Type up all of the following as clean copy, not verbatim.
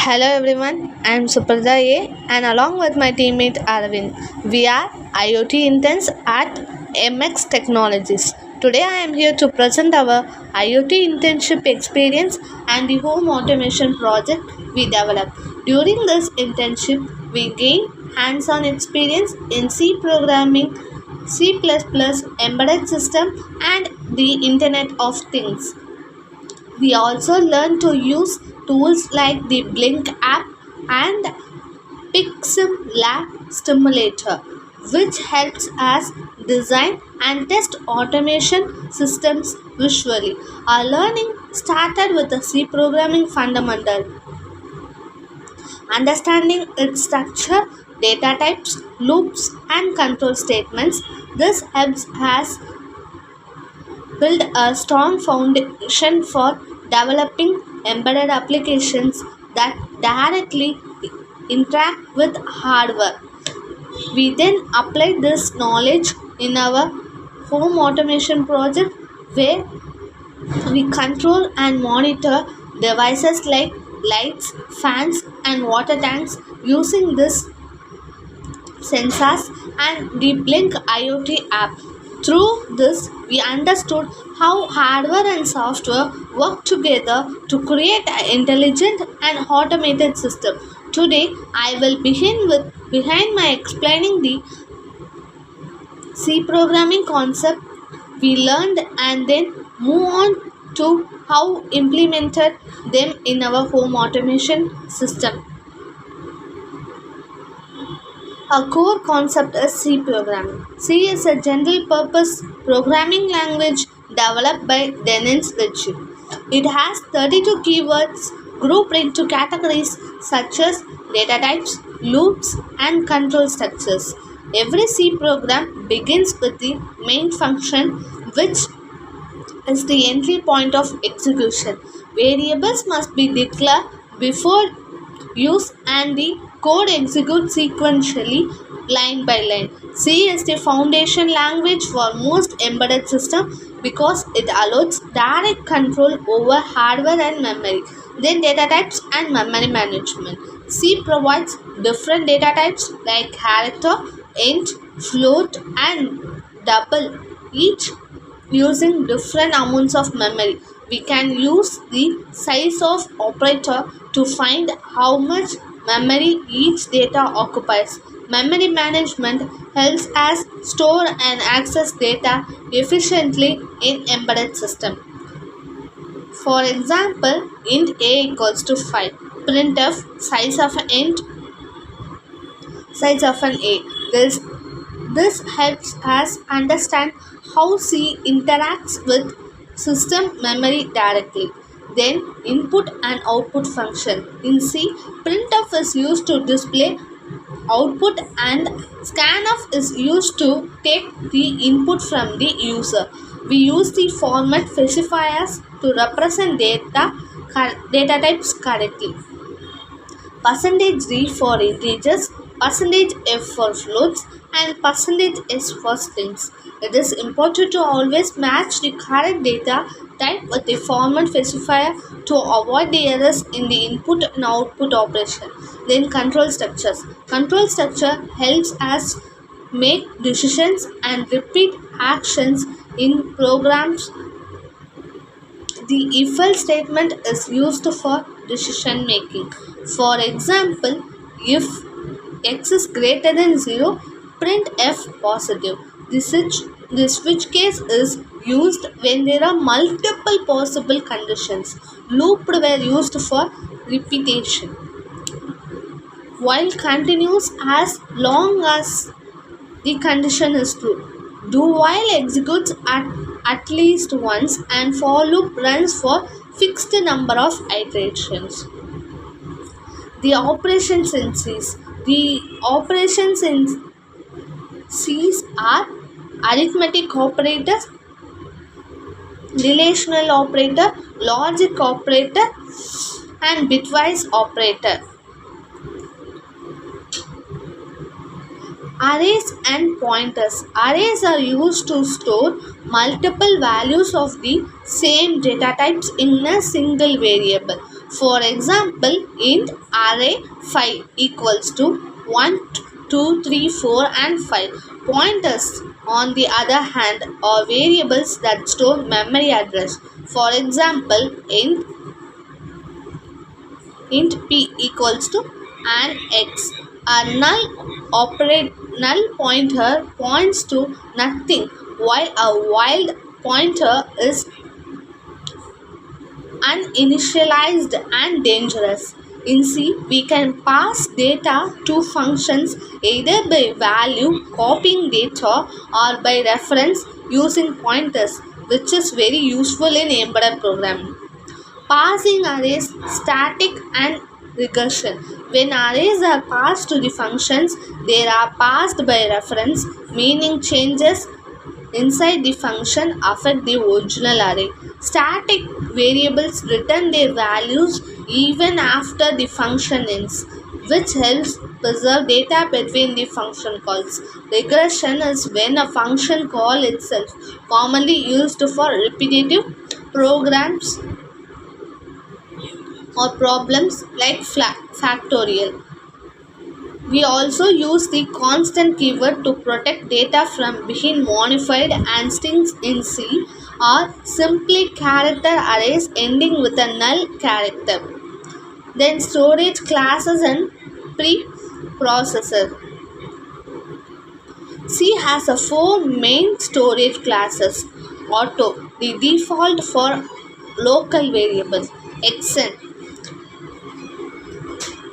Hello everyone, I am Suparda A and along with my teammate Arvind, we are IoT interns at Emertxe Technologies. Today I am here to present our IoT internship experience and the home automation project we developed. During this internship, we gained hands-on experience in C programming, C++, embedded system and the Internet of Things. We also learn to use tools like the Blynk app and Picsimlab stimulator, which helps us design and test automation systems visually. Our learning started with the C programming fundamental, understanding its structure, data types, loops, and control statements. This helps us build a strong foundation for developing embedded applications that directly interact with hardware. We then apply this knowledge in our home automation project where we control and monitor devices like lights, fans, and water tanks using this sensors and the Blynk IoT app. Through this, we understood how hardware and software work together to create an intelligent and automated system. Today, I will begin with behind my explaining the C programming concept we learned and then move on to how implemented them in our home automation system. A core concept is C programming. C is a general purpose programming language developed by Ritchie. It has 32 keywords grouped into categories such as data types, loops, and control structures. Every C program begins with the main function, which is the entry point of execution. Variables must be declared before use and the code executes sequentially line by line. C is the foundation language for most embedded systems because it allows direct control over hardware and memory. Then data types and memory management. C provides different data types like character, int, float and double, each using different amounts of memory. We can use the size of operator to find how much memory each data occupies. Memory management helps us store and access data efficiently in embedded system. For example, int a equals to 5. Printf size of an a. This helps us understand how C interacts with system memory directly. Then input and output function. In C, printf is used to display output and scanf is used to take the input from the user. We use the format specifiers to represent data types correctly. %d for integers, %f for floats, and %s for strings. It is important to always match the correct data type with the format specifier to avoid the errors in the input and output operation. Then control structures. Control structure helps us make decisions and repeat actions in programs. The if-else statement is used for decision making. For example, if x is greater than 0, print f positive. The switch case is used when there are multiple possible conditions. Loop were used for repetition. While continues as long as the condition is true. Do while executes at least once and for loop runs for fixed number of iterations. The operations in C's. The operations in C's are arithmetic operator, relational operator, logic operator, and bitwise operator. Arrays and pointers. Arrays are used to store multiple values of the same data types in a single variable. For example, int array 5 equals to 1, 2, 3, 4, and 5. Pointers, on the other hand, are variables that store memory address. For example, int p equals to an x. A null pointer points to nothing, while a wild pointer is uninitialized and dangerous. In C, we can pass data to functions either by value, copying data, or by reference using pointers, which is very useful in embedded programming. Passing arrays, static and recursion. When arrays are passed to the functions, they are passed by reference, meaning changes inside the function affect the original array. Static variables return their values even after the function ends, which helps preserve data between the function calls. Regression is when a function call itself, commonly used for repetitive programs or problems like factorial. We also use the constant keyword to protect data from being modified, and strings in C are simply character arrays ending with a null character. Then storage classes and preprocessor. C has a four main storage classes. Auto, the default for local variables. Extend,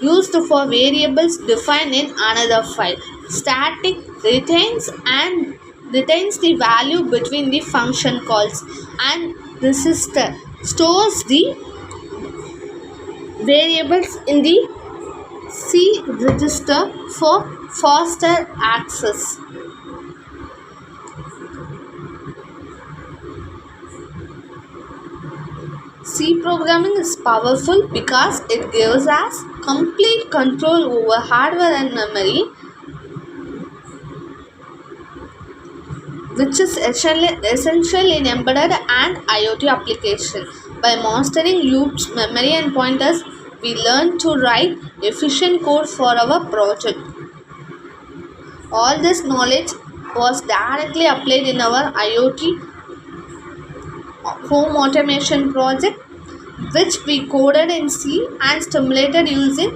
used for variables defined in another file. Static retains the value between the function calls, and register stores the variables in the C register for faster access. C programming is powerful because it gives us complete control over hardware and memory, which is essential in embedded and IoT application. By mastering loops, memory, and pointers, we learn to write efficient code for our project. All this knowledge was directly applied in our IoT home automation project, which we coded in C and stimulated using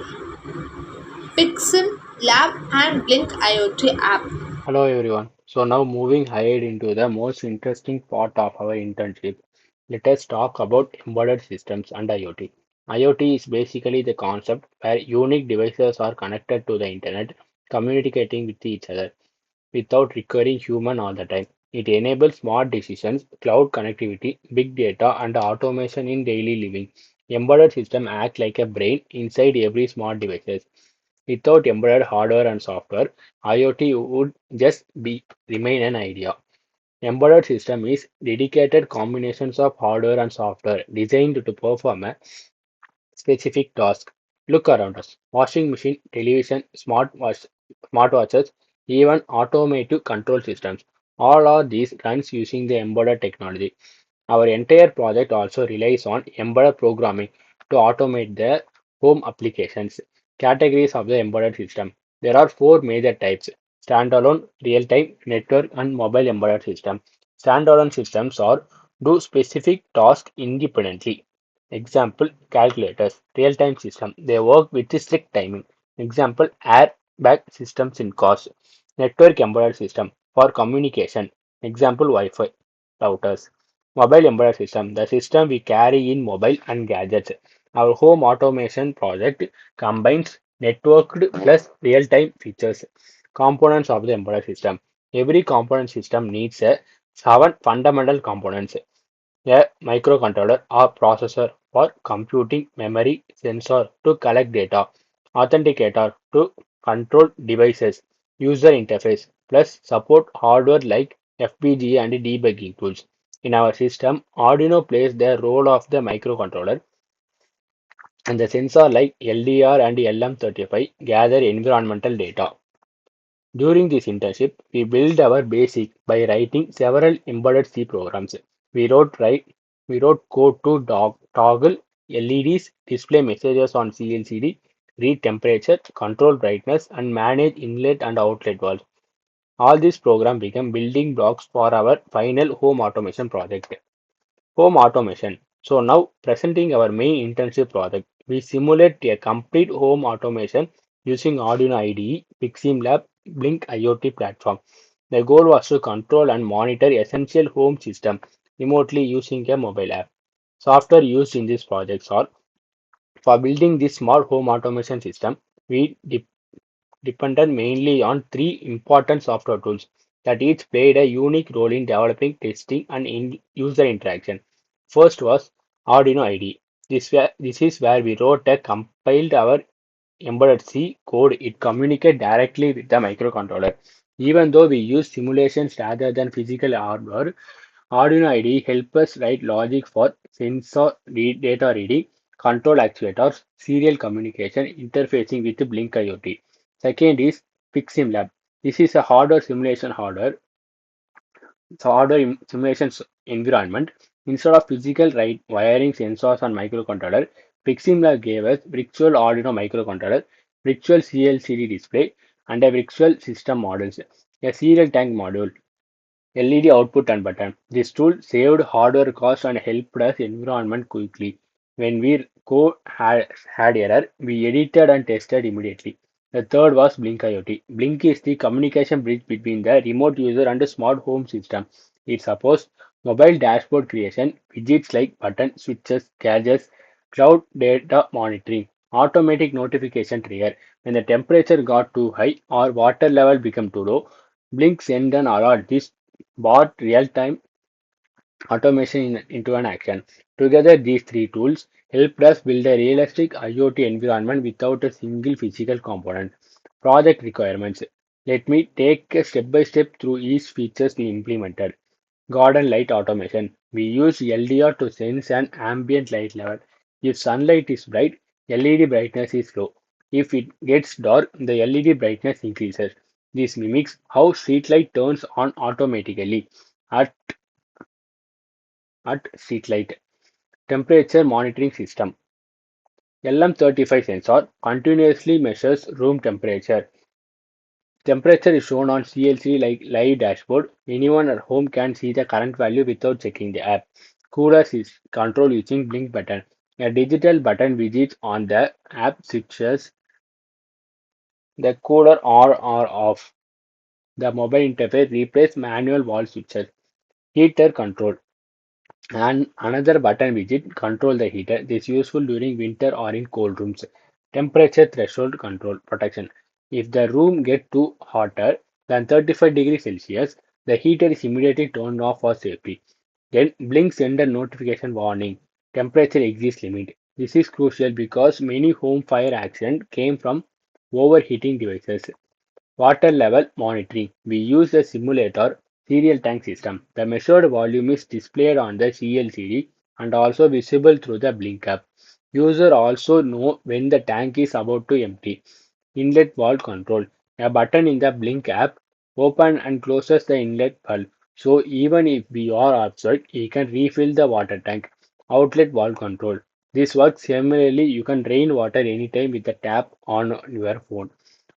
Picsimlab and Blynk IoT app. Hello everyone. So now moving ahead into the most interesting part of our internship, let us talk about embedded systems and IoT. IoT is basically the concept where unique devices are connected to the internet, communicating with each other without requiring human all the time. It enables smart decisions, cloud connectivity, big data, and automation in daily living. Embedded systems act like a brain inside every smart devices. Without embedded hardware and software, IoT would just be remain an idea. Embedded system is dedicated combinations of hardware and software designed to perform a specific task. Look around us. Washing machine, television, smartwatches, even automotive control systems. All of these runs using the embedded technology. Our entire project also relies on embedded programming to automate the home applications. Categories of the embedded system. There are four major types: standalone, real-time, network, and mobile embedded system. Standalone systems are do specific tasks independently. Example, calculators, real-time system. They work with strict timing. Example, airbag systems in cars. Network embedded system for communication. Example, Wi-Fi routers. Mobile embedded system, the system we carry in mobile and gadgets. Our home automation project combines networked plus real-time features. Components of the embedded system. Every component system needs a seven fundamental components: a microcontroller or processor for computing, memory, sensor to collect data, authenticator to control devices, user interface, plus support hardware like FPGA and debugging tools. In our system, Arduino plays the role of the microcontroller, and the sensor like LDR and LM35 gather environmental data. During this internship, we built our basic by writing several embedded C programs. We wrote code to toggle LEDs display messages on CLCD, read temperature, control brightness, and manage inlet and outlet valves. All these programs become building blocks for our final home automation project. Home automation. So now presenting our main internship project, we simulate a complete home automation using Arduino IDE, Picsimlab, Blynk IoT platform. The goal was to control and monitor essential home system remotely using a mobile app. Software used in these projects are for building this small home automation system, we depended mainly on three important software tools that each played a unique role in developing, testing, and user interaction. First was Arduino IDE. This is where we wrote a compiled our embedded C code. It communicates directly with the microcontroller. Even though we use simulations rather than physical hardware, Arduino IDE helps us write logic for data reading, control actuators, serial communication, interfacing with Blynk IoT. Second is Picsimlab. This is a hardware simulations environment. Instead of physical wiring sensors and microcontroller, Picsimlab gave us virtual Arduino microcontroller, virtual CLCD display, and a virtual system models, a serial tank module, LED output and button. This tool saved hardware costs and helped us environment quickly. When we had error, we edited and tested immediately. The third was Blynk IoT. Blynk is the communication bridge between the remote user and the smart home system. It supports mobile dashboard creation, widgets like button, switches, gadgets, cloud data monitoring, automatic notification trigger. When the temperature got too high or water level became too low, Blink send an alert. This brought real-time automation into an action. Together, these three tools helped us build a realistic IoT environment without a single physical component. Project requirements. Let me take a step by step through each features we implemented. Garden light automation. We use LDR to sense an ambient light level. If sunlight is bright, LED brightness is low. If it gets dark, the LED brightness increases. This mimics how street light turns on automatically at, at street light. Temperature monitoring system. LM35 sensor continuously measures room temperature. Temperature is shown on CLC like live dashboard. Anyone at home can see the current value without checking the app. Cooler is control using blink button. A digital button widget on the app switches the cooler on or off. The mobile interface replaces manual wall switches. Heater control. And another button widget control the heater. This is useful during winter or in cold rooms. Temperature threshold control protection. If the room gets too hotter than 35 degrees Celsius, the heater is immediately turned off for safety. Then blink send a notification warning. Temperature exceeds limit. This is crucial because many home fire accidents came from overheating devices. Water level monitoring. We use a simulator serial tank system. The measured volume is displayed on the CLCD and also visible through the blink app. User also know when the tank is about to empty. Inlet valve control. A button in the blink app open and closes the inlet valve. So even if we are outside, you can refill the water tank. Outlet valve control. This works similarly. You can drain water anytime with the tap on your phone.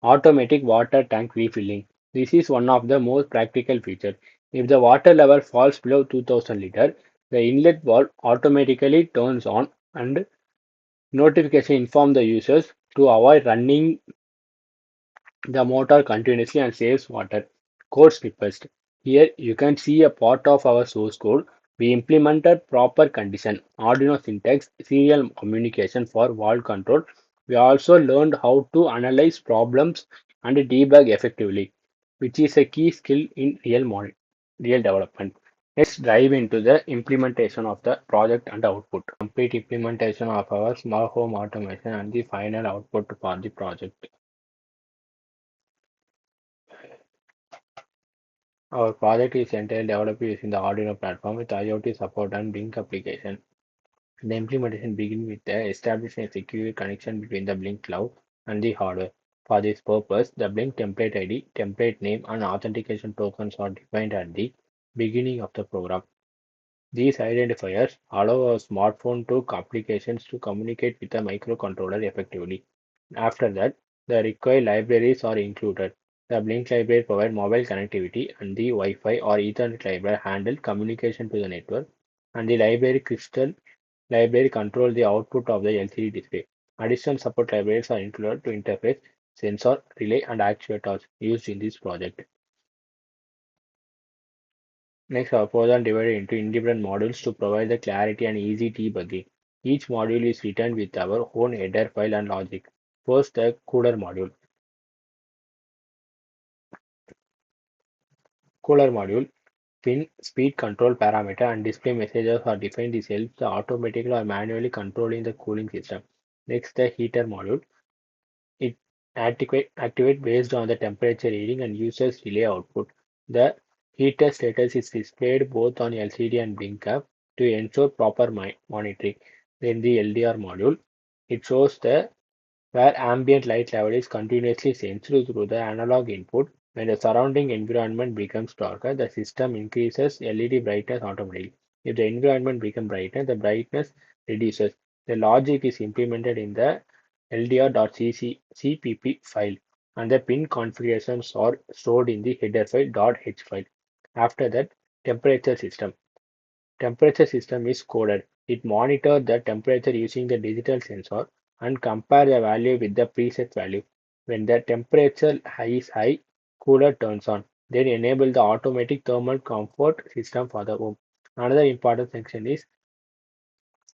Automatic water tank refilling. This is one of the most practical features. If the water level falls below 2000 liters, the inlet valve automatically turns on and notification inform the users to avoid running the motor continuously and saves water. Code snippets. Here you can see a part of our source code. We implemented proper condition, Arduino syntax, serial communication for valve control. We also learned how to analyze problems and debug effectively, which is a key skill in real development. Let's dive into the implementation of the project and output. Complete implementation of our smart home automation and the final output for the project. Our project is entirely developed using the Arduino platform with IoT support and Blink application. The implementation begins with establishing a secure connection between the Blink cloud and the hardware. For this purpose, the Blink template ID, template name, and authentication tokens are defined at the beginning of the program. These identifiers allow a smartphone to applications to communicate with a microcontroller effectively. After that, the required libraries are included. The Blynk library provides mobile connectivity, and the Wi-Fi or Ethernet library handle communication to the network, and the library crystal library control the output of the LCD display. Additional support libraries are included to interface sensor, relay, and actuators used in this project. Next, our program divided into independent modules to provide the clarity and easy debugging. Each module is written with our own header file and logic. First, the cooler module. Cooler module, pin, speed control parameter, and display messages are defined. This helps the automatically or manually controlling the cooling system. Next, the heater module. It activate based on the temperature reading and uses relay output. The heater status is displayed both on LCD and Blink app to ensure proper monitoring. Then the LDR module, it shows the where ambient light level is continuously sensed through the analog input. When the surrounding environment becomes darker, the system increases LED brightness automatically. If the environment becomes brighter, the brightness reduces. The logic is implemented in the ldr.cpp file, and the pin configurations are stored in the header file .h file. After that, temperature system. Temperature system is coded. It monitors the temperature using the digital sensor and compare the value with the preset value. When the temperature is high, cooler turns on. Then enable the automatic thermal comfort system for the home. Another important section is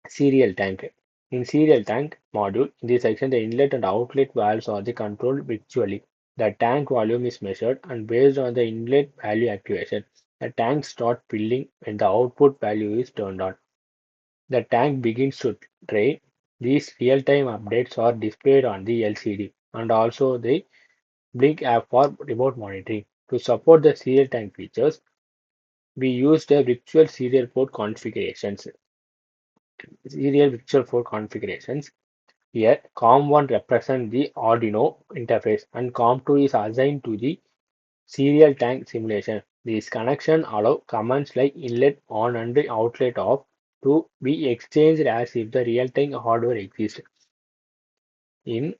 serial tank. In serial tank module, in this section, the inlet and outlet valves are the controlled virtually. The tank volume is measured and based on the inlet value activation, the tank starts filling when the output value is turned on. The tank begins to drain. These real-time updates are displayed on the LCD and also the Blink app for remote monitoring. To support the serial tank features, we use the virtual serial port configurations. Serial virtual port configurations. Here, COM1 represents the Arduino interface and COM2 is assigned to the serial tank simulation. These connections allow commands like inlet on and outlet off to be exchanged as if the real-time hardware exists. In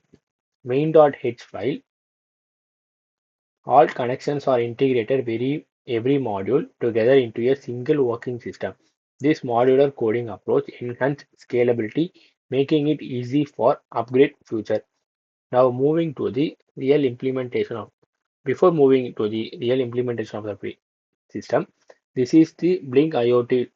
main.h file, all connections are integrated every module together into a single working system. This modular coding approach enhances scalability, making it easy for upgrade future. Now moving to the real implementation of before moving to the real implementation of the system, this is the Blynk IoT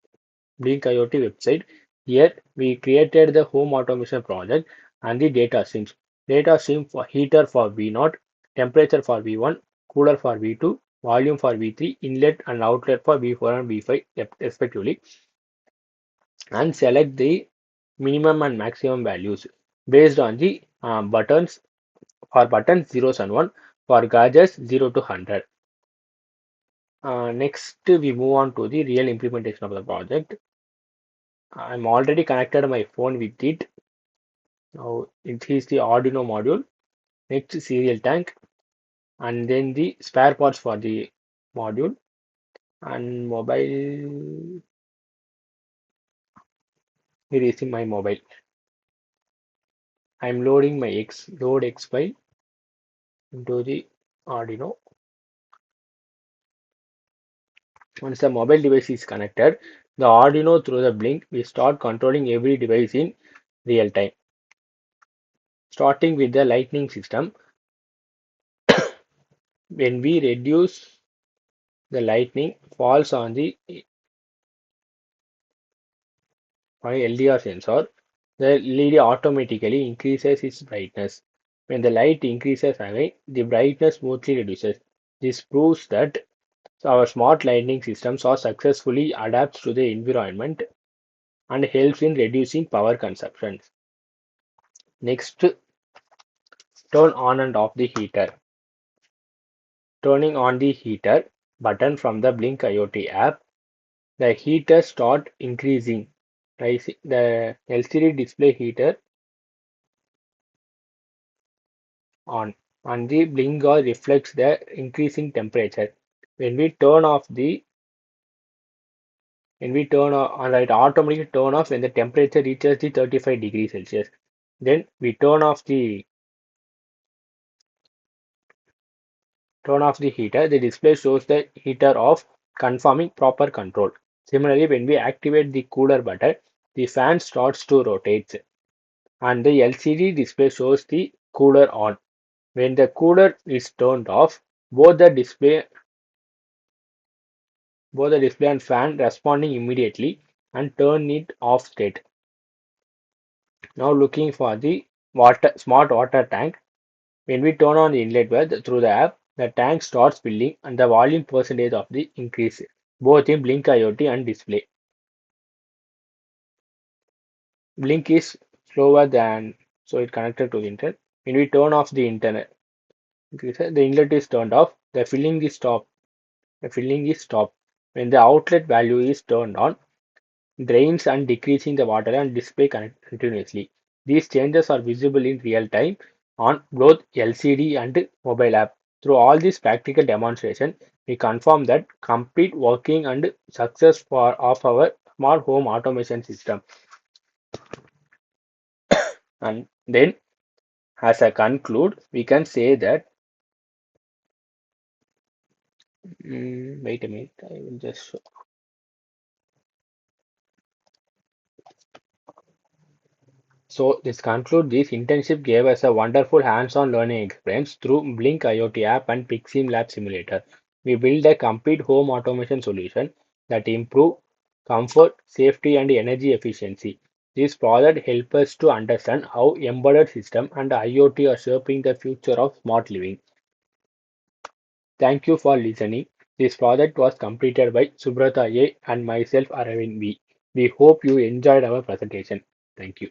website. Here we created the home automation project and the data streams. Data stream for heater for V0, temperature for V1, cooler for V2, volume for V3, inlet and outlet for V4 and V5 respectively, and select the minimum and maximum values based on the buttons for buttons 0s and 1, for gauges 0 to 100. Next, we move on to the real implementation of the project. I'm already connected my phone with it. Now, it is the Arduino module, next serial tank, and then the spare parts for the module and mobile. Here is my mobile. I'm loading my load X file into the Arduino. Once the mobile device is connected, the Arduino through the Blynk will start controlling every device in real time. Starting with the lightning system, when we reduce the lightning falls on the LDR sensor, the LED automatically increases its brightness. When the light increases again, the brightness smoothly reduces. This proves that our smart lighting systems are successfully adapts to the environment and helps in reducing power consumption. Next, turn on and off the heater. Turning on the heater button from the Blynk IoT app, the heater start increasing. The LCD display heater on and the blinker reflects the increasing temperature. When we turn off the When we on, it automatically turn off when the temperature reaches the 35 degrees Celsius. Then we turn off the heater. The display shows the heater off, confirming proper control. Similarly, when we activate the cooler button, the fan starts to rotate, and the LCD display shows the cooler on. When the cooler is turned off, both the display both the display and fan responding immediately and turn it off state. Now looking for the smart water tank. When we turn on the inlet valve through the app, the tank starts filling and the volume percentage of the increase, both in Blynk IoT and display. Blink is slower than, so it connected to the internet. When we turn off the internet, the inlet is turned off, the filling is stopped. The filling is stopped. When the outlet value is turned on, drains and decreasing the water and display continuously. These changes are visible in real time on both LCD and mobile app. Through all this practical demonstration, we confirm that complete working and success of our smart home automation system. And then, as I conclude, we can say that. Wait a minute, I will just show. So this conclude this internship gave us a wonderful hands-on learning experience through Blink IoT app and Picsimlab simulator. We built a complete home automation solution that improve comfort, safety, and energy efficiency. This project helps us to understand how embedded system and IoT are shaping the future of smart living. Thank you for listening. This project was completed by Subrata A and myself Aravind B. We hope you enjoyed our presentation. Thank you.